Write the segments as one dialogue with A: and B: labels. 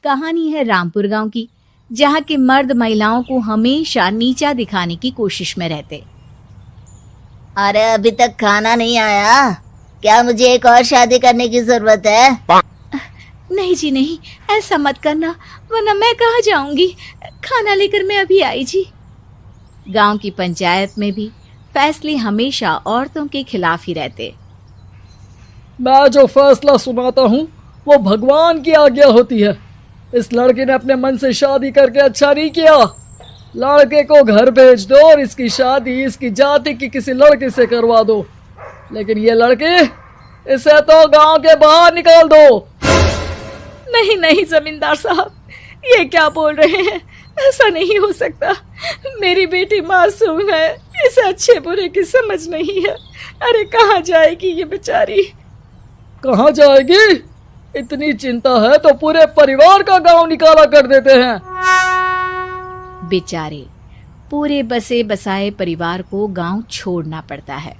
A: कहानी है रामपुर गांव की, जहां के मर्द महिलाओं को हमेशा नीचा दिखाने की कोशिश में रहते।
B: अरे अभी तक खाना नहीं आया, क्या मुझे एक और शादी करने की जरूरत है?
A: नहीं जी नहीं, ऐसा मत करना, वरना मैं कहाँ जाऊंगी। खाना लेकर मैं अभी आई जी। गांव की पंचायत में भी फैसले हमेशा औरतों के खिलाफ ही रहते।
C: मैं जो फैसला सुनाता हूँ वो भगवान की आज्ञा होती है। इस लड़के ने अपने मन से शादी करके अच्छा नहीं किया। लड़के को घर भेज दो और इसकी शादी इसकी जाति की किसी लड़के से करवा दो, लेकिन ये लड़के, इसे तो गांव के बाहर निकाल दो।
A: नहीं नहीं जमींदार साहब, ये क्या बोल रहे हैं? ऐसा नहीं हो सकता। मेरी बेटी मासूम है, इसे अच्छे बुरे की समझ नहीं है। अरे कहाँ जाएगी ये बेचारी?
C: कहाँ जाएगी? इतनी चिंता है तो पूरे परिवार का गांव निकाला कर देते हैं।
A: बेचारे पूरे बसे बसाए परिवार को गांव छोड़ना पड़ता है।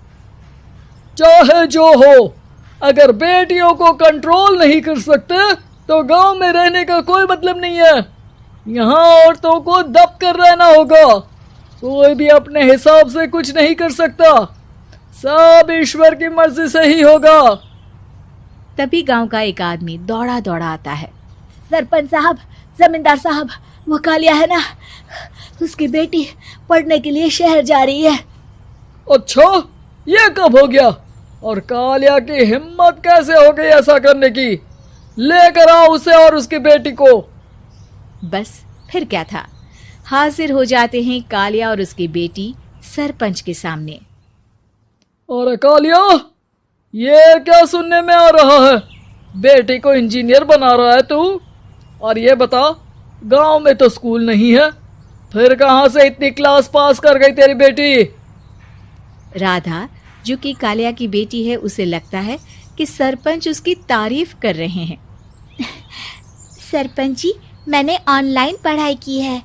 C: चाहे जो हो, अगर बेटियों को कंट्रोल नहीं कर सकते तो गांव में रहने का कोई मतलब नहीं है। यहाँ औरतों को दब कर रहना होगा। कोई भी अपने हिसाब से कुछ नहीं कर सकता, सब ईश्वर की मर्जी से ही होगा।
A: तभी गांव का एक आदमी दौड़ा दौड़ा आता है। सरपंच साहब, जमींदार साहब, वो कालिया है ना, उसकी बेटी पढ़ने के लिए शहर जा रही है।
C: अच्छा, ये कब हो गया? और कालिया की हिम्मत कैसे हो गई ऐसा करने की? लेकर आओ उसे और उसकी बेटी को।
A: बस फिर क्या था, हाजिर हो जाते हैं कालिया और उसकी बेटी सरपंच के सामने।
C: और कालिया, ये क्या सुनने में आ रहा है? बेटी को इंजीनियर बना रहा है तू? और ये बता, गांव में तो स्कूल नहीं है, फिर कहां से इतनी क्लास पास कर गई तेरी बेटी?
A: राधा, जो कि कालिया की बेटी है, उसे लगता है कि सरपंच उसकी तारीफ कर रहे हैं। सरपंच जी, मैंने ऑनलाइन पढ़ाई की है,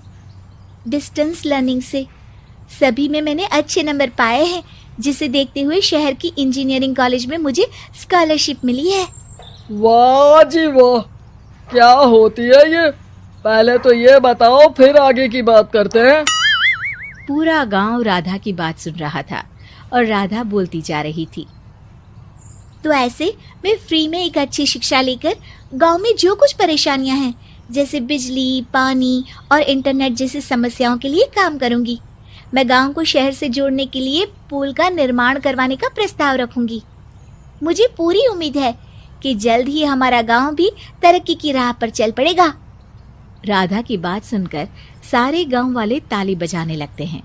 A: डिस्टेंस लर्निंग से। सभी में मैंने अच्छे नंबर पाए हैं, जिसे देखते हुए शहर की इंजीनियरिंग कॉलेज में मुझे स्कॉलरशिप मिली है।
C: वाह जी वाह, क्या होती है ये? पहले तो ये बताओ, फिर आगे की बात करते हैं।
A: पूरा गांव राधा की बात सुन रहा था और राधा बोलती जा रही थी। तो ऐसे मैं फ्री में एक अच्छी शिक्षा लेकर गांव में जो कुछ परेशानियां हैं, जैसे बिजली, पानी और इंटरनेट जैसी समस्याओं के लिए काम करूंगी। मैं गांव को शहर से जोड़ने के लिए पुल का निर्माण करवाने का प्रस्ताव रखूंगी। मुझे पूरी उम्मीद है कि जल्द ही हमारा गांव भी तरक्की की राह पर चल पड़ेगा। राधा की बात सुनकर सारे गांव वाले ताली बजाने लगते हैं।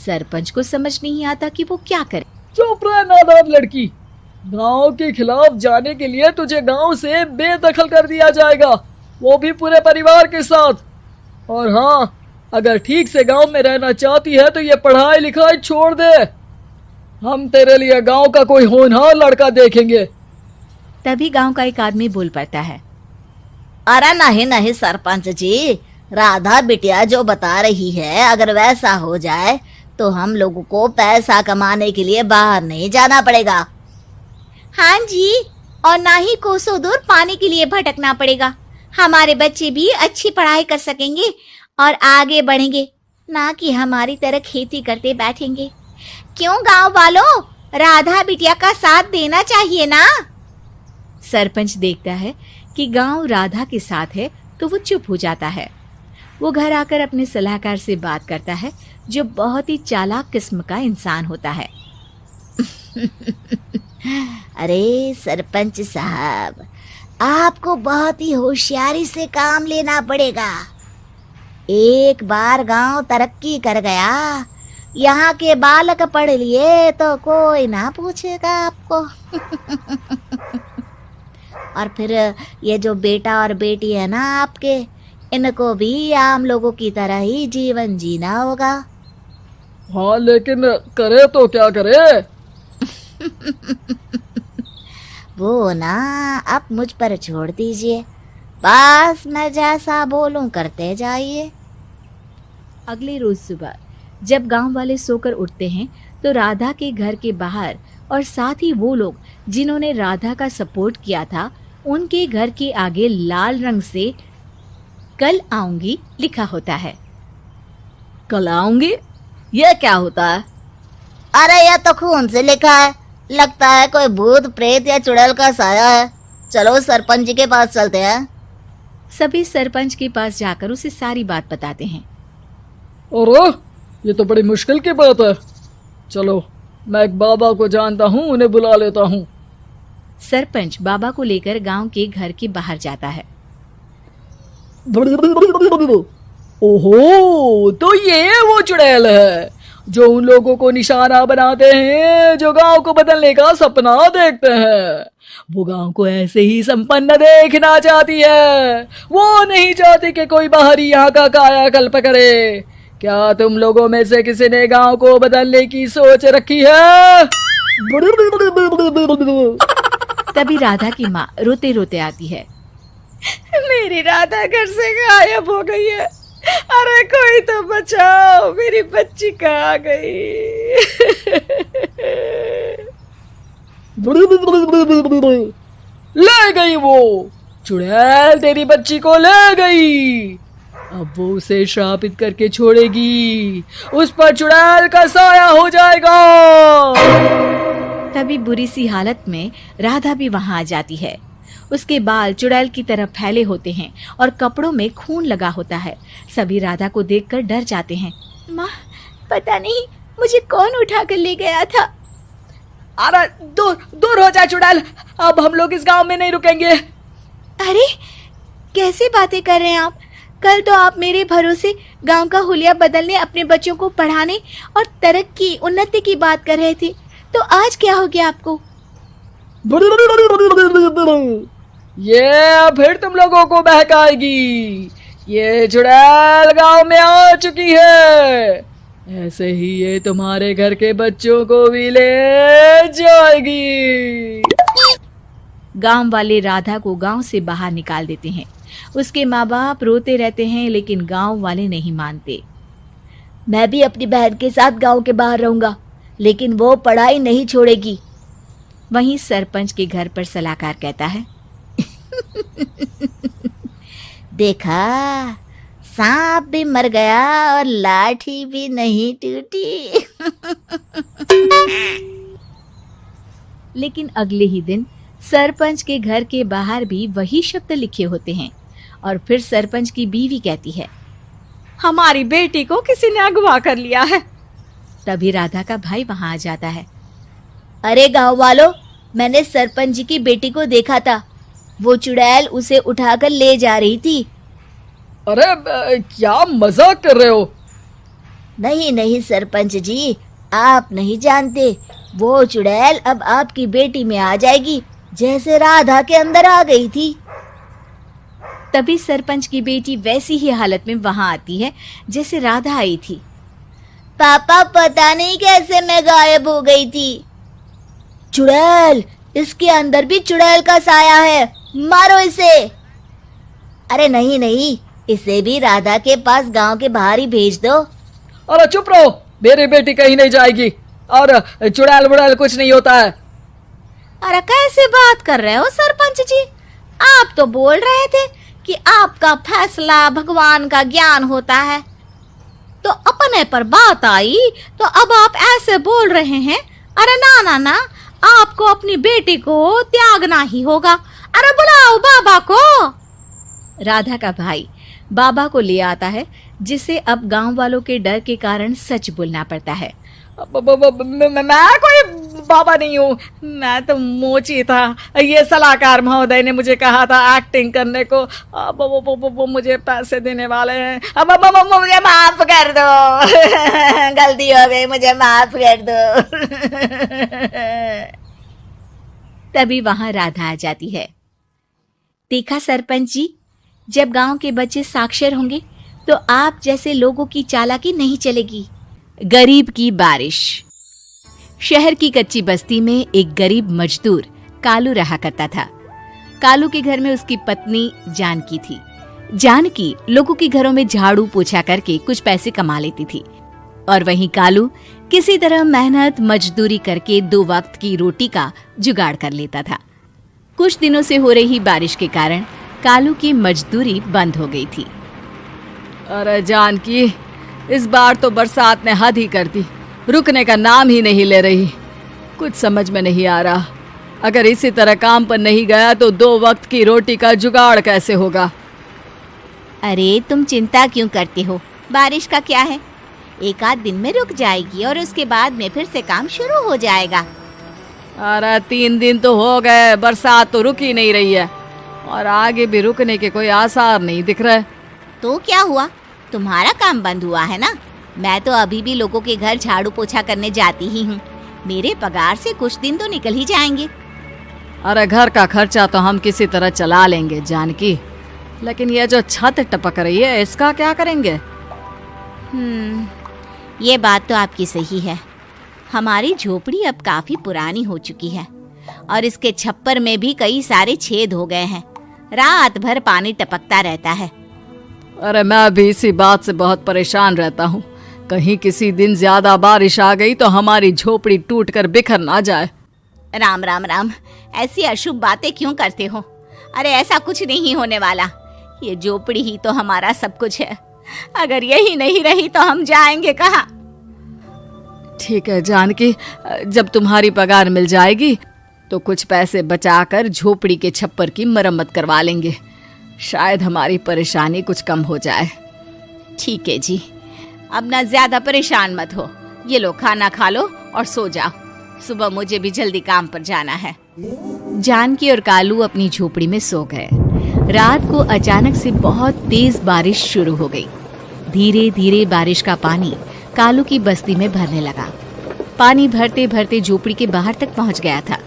A: सरपंच को समझ नहीं आता कि वो क्या करे।
C: चुप रह नादान लड़की, गांव के खिलाफ जाने के लिए तुझे गांव से बेदखल कर दिया जाएगा, वो भी पूरे परिवार के साथ। और हाँ, अगर ठीक से गांव में रहना चाहती है तो ये पढ़ाई लिखाई छोड़ दे। हम तेरे लिए गांव का कोई होनहार लड़का देखेंगे।
A: तभी गांव का एक आदमी बोल पड़ता है।
B: अरे नहीं नहीं सरपंच जी, राधा बिटिया जो बता रही है, अगर वैसा हो जाए तो हम लोगों को पैसा कमाने के लिए बाहर नहीं जाना पड़ेगा।
A: हाँ जी, और ना ही कोसों दूर पानी के लिए भटकना पड़ेगा। हमारे बच्चे भी अच्छी पढ़ाई कर सकेंगे और आगे बढ़ेंगे, ना कि हमारी तरह खेती करते बैठेंगे। क्यों गांव वालों, राधा बिटिया का साथ देना चाहिए ना। सरपंच देखता है कि गांव राधा के साथ है तो वो चुप हो जाता है। वो घर आकर अपने सलाहकार से बात करता है, जो बहुत ही चालाक किस्म का इंसान होता है।
B: अरे सरपंच साहब, आपको बहुत ही होशियारी से काम लेना पड़ेगा। एक बार गांव तरक्की कर गया, यहाँ के बालक पढ़ लिए तो कोई ना पूछेगा आपको। और फिर ये जो बेटा और बेटी है ना आपके, इनको भी आम लोगों की तरह ही जीवन जीना होगा।
C: हाँ, लेकिन करे तो क्या करे?
B: वो ना आप मुझ पर छोड़ दीजिए, बस मैं जैसा बोलूं करते जाइए।
A: अगले रोज सुबह जब गांव वाले सोकर उठते हैं तो राधा के घर के बाहर और साथ ही वो लोग जिन्होंने राधा का सपोर्ट किया था, उनके घर के आगे लाल रंग से कल आऊंगी लिखा होता है।
C: कल आऊंगी, यह क्या होता है?
B: अरे यह तो खून से लिखा है, लगता है कोई भूत प्रेत या चुड़ैल का साया है। चलो सरपंच जी के पास चलते हैं।
A: सभी सरपंच के पास जाकर उसे सारी बात बताते हैं।
C: अरे ये तो बड़ी मुश्किल की बात है। चलो मैं एक बाबा को जानता हूँ, उन्हें बुला लेता हूँ।
A: सरपंच बाबा को लेकर गांव के घर के बाहर जाता है।
C: ओहो, तो ये वो चुड़ैल है जो उन लोगों को निशाना बनाते हैं जो गांव को बदलने का सपना देखते हैं। वो गांव को ऐसे ही संपन्न देखना चाहती है, वो नहीं चाहती कि कोई बाहरी यहाँ का कायाकल्प करे। क्या तुम लोगों में से किसी ने गांव को बदलने की सोच रखी है?
A: तभी राधा की माँ रोते रोते आती है।
D: मेरी राधा घर से गायब हो गई है। अरे कोई तो बचाओ, मेरी बच्ची कहाँ गई?
C: ले गई वो चुड़ैल, तेरी बच्ची को ले गई। अब वो उसे श्रापित करके छोड़ेगी, उस पर चुड़ैल का साया हो जाएगा।
A: तभी बुरी सी हालत में राधा भी वहां आ जाती है। उसके बाल चुड़ैल की तरह फैले होते हैं और कपड़ों में खून लगा होता है। सभी राधा को देखकर डर जाते हैं।
D: माँ, पता नहीं मुझे कौन उठा कर ले गया था।
C: अरे दूर हो जा चुड़ैल, अब हम लोग इस गांव में नहीं रुकेंगे।
D: अरे कैसी बातें कर रहे हैं आप? कल तो आप मेरे भरोसे गांव का हुलिया बदलने, अपने बच्चों को पढ़ाने और तरक्की उन्नति की बात कर रहे थे, तो आज क्या हो गया आपको?
C: ये फिर तुम लोगों को बहकाएगी। ये चुड़ैल गांव में आ चुकी है, ऐसे ही ये तुम्हारे घर के बच्चों को भी ले जाएगी।
A: गांव वाले राधा को गांव से बाहर निकाल देते हैं। उसके माँ बाप रोते रहते हैं, लेकिन गांव वाले नहीं मानते।
B: मैं भी अपनी बहन के साथ गांव के बाहर रहूंगा, लेकिन वो पढ़ाई नहीं छोड़ेगी।
A: वहीं सरपंच के घर पर सलाहकार कहता है।
B: देखा, सांप भी मर गया और लाठी भी नहीं टूटी।
A: लेकिन अगले ही दिन सरपंच के घर के बाहर भी वही शब्द लिखे होते हैं और फिर सरपंच की बीवी कहती है,
D: हमारी बेटी को किसी ने अगवा कर लिया है।
A: तभी राधा का भाई वहां आ जाता है।
B: अरे गांव वालों, मैंने सरपंच जी की बेटी को देखा था। वो चुड़ैल उसे उठाकर ले जा रही थी।
C: अरे क्या मजाक कर रहे हो?
B: नहीं नहीं सरपंच जी, आप नहीं जानते। वो चुड़ैल अब आपकी बेटी में आ जाएगी, जैसे राधा के अंदर आ गई थी।
A: तभी सरपंच की बेटी वैसी ही हालत में वहां आती है जैसे राधा आई थी।
B: पापा, पता नहीं कैसे मैं गायब हो गई थी। चुड़ैल, इसके अंदर भी चुड़ैल का साया है, मारो इसे। अरे नहीं नहीं, इसे भी राधा के पास गांव के बाहर ही भेज दो।
C: अरे चुप रहो, मेरी बेटी कहीं नहीं जाएगी और चुड़ैल बुड़ैल कुछ नहीं होता है।
D: अरे कैसे बात कर रहे हो सरपंच जी? आप तो बोल रहे थे कि आपका फैसला भगवान का ज्ञान होता है, तो अपने पर बात आई तो अब आप ऐसे बोल रहे हैं। अरे ना ना ना, आपको अपनी बेटी को त्यागना ही होगा। अरे बुलाओ बाबा को।
A: राधा का भाई बाबा को ले आता है, जिसे अब गांव वालों के डर के कारण सच बोलना पड़ता है।
C: मैं कोई बाबा नहीं हूँ, मैं तो मोची था। ये सलाहकार महोदय ने मुझे कहा था एक्टिंग करने को। अब वो मुझे पैसे देने वाले हैं। अब
B: मुझे माफ कर दो। गलती हो गई, मुझे माफ कर दो।
A: तभी वहां राधा आ जाती है। देखा सरपंच जी, जब गांव के बच्चे साक्षर होंगे तो आप जैसे लोगों की चालाकी नहीं चलेगी। गरीब की बारिश। शहर की कच्ची बस्ती में एक गरीब मजदूर कालू रहा करता था। कालू के घर में उसकी पत्नी जानकी थी। जानकी लोगों के घरों में झाड़ू पोछा करके कुछ पैसे कमा लेती थी और वहीं कालू किसी तरह मेहनत मजदूरी करके 2 वक्त की रोटी का जुगाड़ कर लेता था। कुछ दिनों से हो रही बारिश के कारण कालू की मजदूरी बंद हो गई थी
C: अरे जानकी, इस बार तो बरसात ने हद ही कर दी, रुकने का नाम ही नहीं ले रही। कुछ समझ में नहीं आ रहा, अगर इसी तरह काम पर नहीं गया तो 2 वक्त की रोटी का जुगाड़ कैसे होगा।
A: अरे तुम चिंता क्यों करते हो, बारिश का क्या है, 1 आध दिन में रुक जाएगी और उसके बाद में फिर से काम शुरू हो जाएगा।
C: अरे 3 दिन तो हो गए, बरसात तो रुक ही नहीं रही है और आगे भी रुकने के कोई आसार नहीं दिख रहे।
A: तो क्या हुआ, तुम्हारा काम बंद हुआ है ना? मैं तो अभी भी लोगों के घर झाड़ू पोछा करने जाती ही हूँ। मेरे पगार से कुछ दिन तो निकल ही जाएंगे।
C: अरे घर का खर्चा तो हम किसी तरह चला लेंगे जानकी, लेकिन ये जो छत टपक रही है इसका क्या करेंगे?
A: ये बात तो आपकी सही है। हमारी झोपड़ी अब काफी पुरानी हो चुकी है और इसके छप्पर में भी कई सारे छेद हो गए हैं। रात भर पानी टपकता रहता है।
C: अरे मैं भी इसी बात से बहुत परेशान रहता हूँ। कहीं किसी दिन ज्यादा बारिश आ गई तो हमारी झोपड़ी टूटकर बिखर ना जाए।
A: राम राम राम, ऐसी अशुभ बातें क्यों करते हो? अरे ऐसा कुछ नहीं होने वाला। ये झोपड़ी ही तो हमारा सब कुछ है। अगर यही नहीं रही तो हम जाएंगे कहाँ?
C: ठीक है जानकी, जब तुम्हारी पगार मिल जाएगी तो कुछ पैसे बचाकर झोपड़ी के छप्पर की मरम्मत करवा लेंगे। शायद हमारी परेशानी कुछ कम हो जाए।
A: ठीक है जी, अब ना ज्यादा परेशान मत हो। ये लो खाना खा लो और सो जाओ, सुबह मुझे भी जल्दी काम पर जाना है। जानकी और कालू अपनी झोपड़ी में सो गए। रात को अचानक से बहुत तेज बारिश शुरू हो गई। धीरे धीरे बारिश का पानी कालू की बस्ती में भरने लगा। पानी भरते भरते झोपड़ी के बाहर तक पहुंच गया था।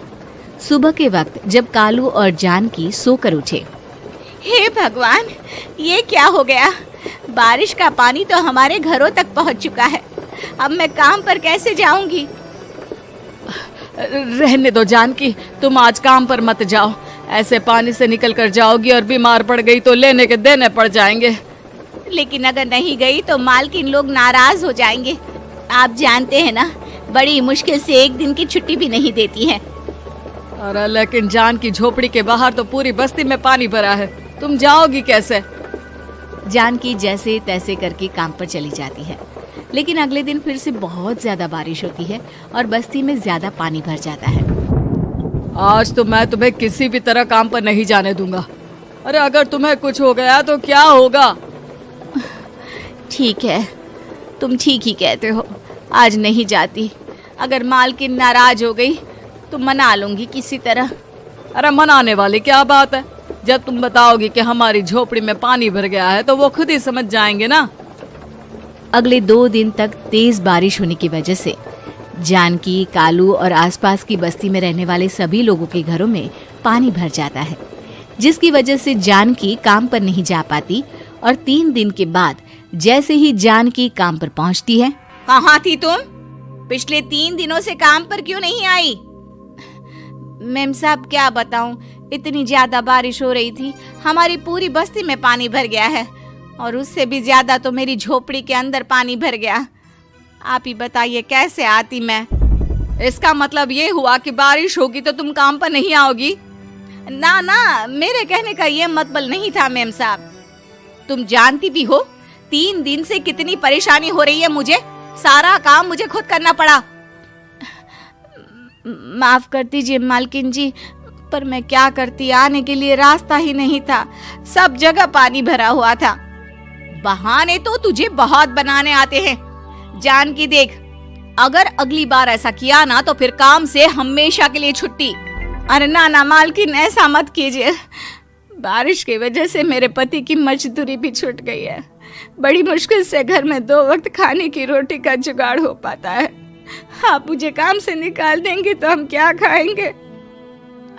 A: सुबह के वक्त जब कालू और जानकी सोकर उठे, हे भगवान, ये क्या हो गया? बारिश का पानी तो हमारे घरों तक पहुंच चुका है। अब मैं काम पर कैसे जाऊंगी?
C: रहने दो जानकी, तुम आज काम पर मत जाओ। ऐसे पानी से निकल कर जाओगी और बीमार पड़ गई तो लेने के देने पड़ जाएंगे।
A: लेकिन अगर नहीं गई तो मालकिन लोग नाराज हो जाएंगे। आप जानते हैं ना, बड़ी मुश्किल से 1 दिन की छुट्टी भी नहीं देती है।
C: अरे लेकिन जानकी, झोपड़ी के बाहर तो पूरी बस्ती में पानी भरा है, तुम जाओगी कैसे?
A: जानकी जैसे तैसे करके काम पर चली जाती है, लेकिन अगले दिन फिर से बहुत ज्यादा बारिश होती है और बस्ती में ज्यादा पानी भर जाता है।
C: आज तो मैं तुम्हें किसी भी तरह काम पर नहीं जाने दूंगा। अरे अगर तुम्हें कुछ हो गया तो क्या होगा?
A: ठीक है, तुम ठीक ही कहते हो, आज नहीं जाती। अगर मालकिन नाराज हो गई तो मना लूंगी किसी तरह।
C: अरे मनाने वाली क्या बात है, जब तुम बताओगी कि हमारी झोपड़ी में पानी भर गया है तो वो खुद ही समझ जाएंगे ना।
A: अगले 2 दिन तक तेज बारिश होने की वजह से जानकी, कालू और आसपास की बस्ती में रहने वाले सभी लोगों के घरों में पानी भर जाता है, जिसकी वजह से जानकी काम पर नहीं जा पाती। और 3 दिन के बाद जैसे ही जानकी काम पर पहुंचती है, कहाँ थी तुम? पिछले 3 दिनों से काम पर क्यों नहीं आई? मेम साहब क्या बताऊं, इतनी ज्यादा बारिश हो रही थी, हमारी पूरी बस्ती में पानी भर गया है और उससे भी ज्यादा तो मेरी झोपड़ी के अंदर पानी भर गया। आप ही बताइए कैसे आती मैं?
C: इसका मतलब ये हुआ कि बारिश होगी तो तुम काम पर नहीं आओगी?
A: ना ना, मेरे कहने का ये मतलब नहीं था मेम साहब। तुम जानती भी हो 3 दिन से कितनी परेशानी हो रही है मुझे। सारा काम मुझे खुद करना पड़ा। माफ कर दीजिए मालकिन जी, पर मैं क्या करती, आने के लिए रास्ता ही नहीं था, सब जगह पानी भरा हुआ था। बहाने तो तुझे बहुत बनाने आते हैं। जानकी देख, अगर अगली बार ऐसा किया ना तो फिर काम से हमेशा के लिए छुट्टी। अरे ना ना मालकिन, ऐसा मत कीजिए। बारिश की वजह से मेरे पति की मजदूरी भी छूट गई है। बड़ी मुश्किल से घर में 2 वक्त खाने की रोटी का जुगाड़ हो पाता है। आप मुझे काम से निकाल देंगे तो हम क्या खाएंगे?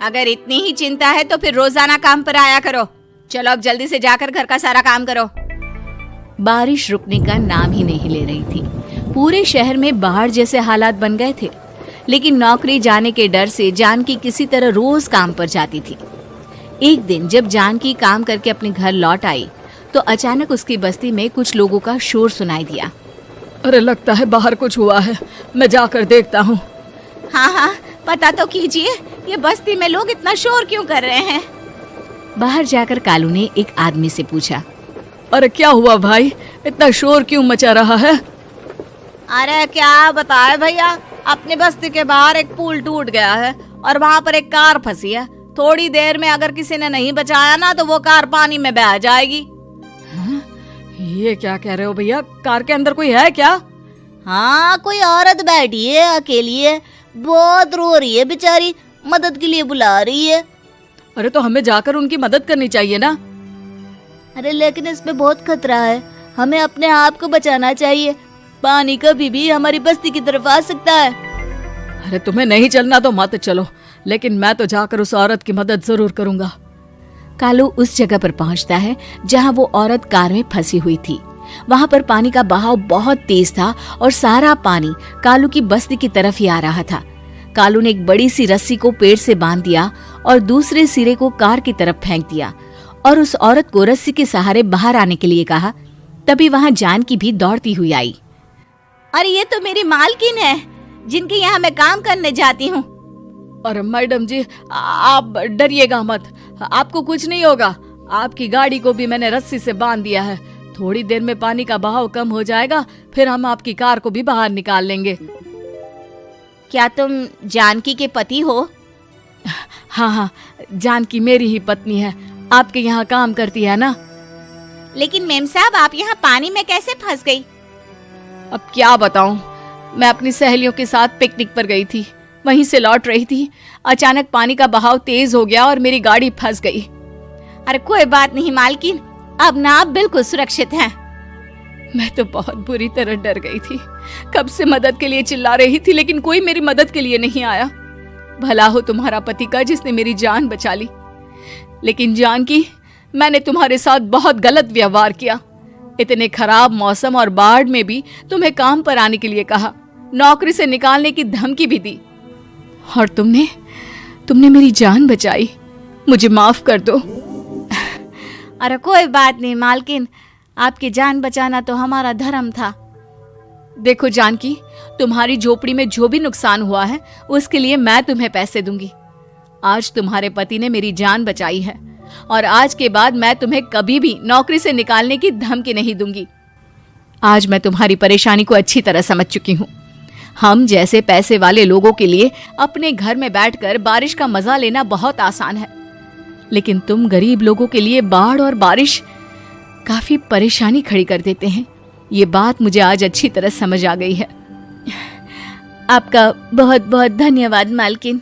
A: अगर इतनी ही चिंता है तो फिर रोजाना काम पर आया करो। चलो अब जल्दी से जाकर घर का सारा काम करो। बारिश रुकने का नाम ही नहीं ले रही थी। पूरे शहर में बाढ़ जैसे हालात बन गए थे, लेकिन नौकरी जाने के डर से जानकी किसी तरह रोज काम पर जाती थी। एक दिन जब जानकी काम करके अपने घर लौट आई तो अचानक उसकी बस्ती में कुछ लोगों का शोर सुनाई दिया।
C: अरे लगता है बाहर कुछ हुआ है, मैं जाकर देखता हूँ।
A: हाँ हाँ, पता तो कीजिए, ये बस्ती में लोग इतना शोर क्यों कर रहे हैं? बाहर जाकर कालू ने एक आदमी से पूछा।
C: अरे क्या हुआ भाई, इतना शोर क्यों मचा रहा है?
D: अरे क्या बताए भैया, अपनी बस्ती के बाहर एक पुल टूट गया है और वहाँ पर एक कार फंसी है। थोड़ी देर में अगर किसी ने नहीं बचाया ना तो वो कार पानी में बह जाएगी।
C: ये क्या कह रहे हो भैया? कार के अंदर कोई है क्या?
B: हाँ, कोई औरत बैठी है, अकेली है, बहुत रो रही है बेचारी, मदद के लिए बुला रही है।
C: अरे तो हमें जाकर उनकी मदद करनी चाहिए ना।
B: अरे लेकिन इसमें बहुत खतरा है, हमें अपने आप को बचाना चाहिए। पानी कभी भी हमारी बस्ती की तरफ आ सकता है।
C: अरे तुम्हें नहीं चलना तो मत चलो, लेकिन मैं तो जाकर उस औरत की मदद जरूर करूंगा।
A: कालू उस जगह पर पहुंचता है जहां वो औरत कार में फंसी हुई थी। वहां पर पानी का बहाव बहुत तेज था और सारा पानी कालू की बस्ती की तरफ ही आ रहा था। कालू ने एक बड़ी सी रस्सी को पेड़ से बांध दिया और दूसरे सिरे को कार की तरफ फेंक दिया और उस औरत को रस्सी के सहारे बाहर आने के लिए कहा। तभी वहां जानकी भी दौड़ती हुई आई।
D: अरे ये तो मेरी मालकिन है जिनके यहाँ मैं काम करने जाती हूँ।
C: अरे मैडम जी, आप डरिएगा मत, आपको कुछ नहीं होगा। आपकी गाड़ी को भी मैंने रस्सी से बांध दिया है। थोड़ी देर में पानी का बहाव कम हो जाएगा, फिर हम आपकी कार को भी बाहर निकाल लेंगे।
D: क्या तुम जानकी के पति हो?
C: हाँ हाँ, जानकी मेरी ही पत्नी है, आपके यहाँ काम करती है ना।
D: लेकिन मेम साहब, आप यहाँ पानी में कैसे फंस गई?
C: अब क्या बताऊं, मैं अपनी सहेलियों के साथ पिकनिक पर गई थी, वहीं से लौट रही थी। अचानक पानी का बहाव तेज हो गया और मेरी गाड़ी फंस गई।
D: अरे कोई बात नहीं मालकिन, अब ना आप बिल्कुल सुरक्षित हैं।
C: मैं तो बहुत बुरी तरह डर गई थी। कब से मदद के लिए चिल्ला रही थी, लेकिन कोई मेरी मदद के लिए नहीं आया। भला हो तुम्हारा पति का जिसने मेरी जान बचा ली। लेकिन जानकी, मैंने तुम्हारे साथ बहुत गलत व्यवहार किया। इतने खराब मौसम और बाढ़ में भी तुम्हें काम पर आने के लिए कहा, नौकरी से निकालने की धमकी भी दी, और तुमने मेरी जान बचाई। मुझे माफ कर दो।
D: अरे कोई बात नहीं मालकिन, आपकी जान बचाना तो हमारा धर्म था।
C: देखो जानकी, तुम्हारी झोपड़ी में जो भी नुकसान हुआ है उसके लिए मैं तुम्हें पैसे दूंगी। आज तुम्हारे पति ने मेरी जान बचाई है और आज के बाद मैं तुम्हें कभी भी नौकरी से निकालने की धमकी नहीं दूंगी। आज मैं तुम्हारी परेशानी को अच्छी तरह समझ चुकी हूँ। हम जैसे पैसे वाले लोगों के लिए अपने घर में बैठकर बारिश का मजा लेना बहुत आसान है, लेकिन तुम गरीब लोगों के लिए बाढ़ और बारिश काफी परेशानी खड़ी कर देते हैं। ये बात मुझे आज अच्छी तरह समझ आ गई है।
A: आपका बहुत बहुत धन्यवाद मालकिन।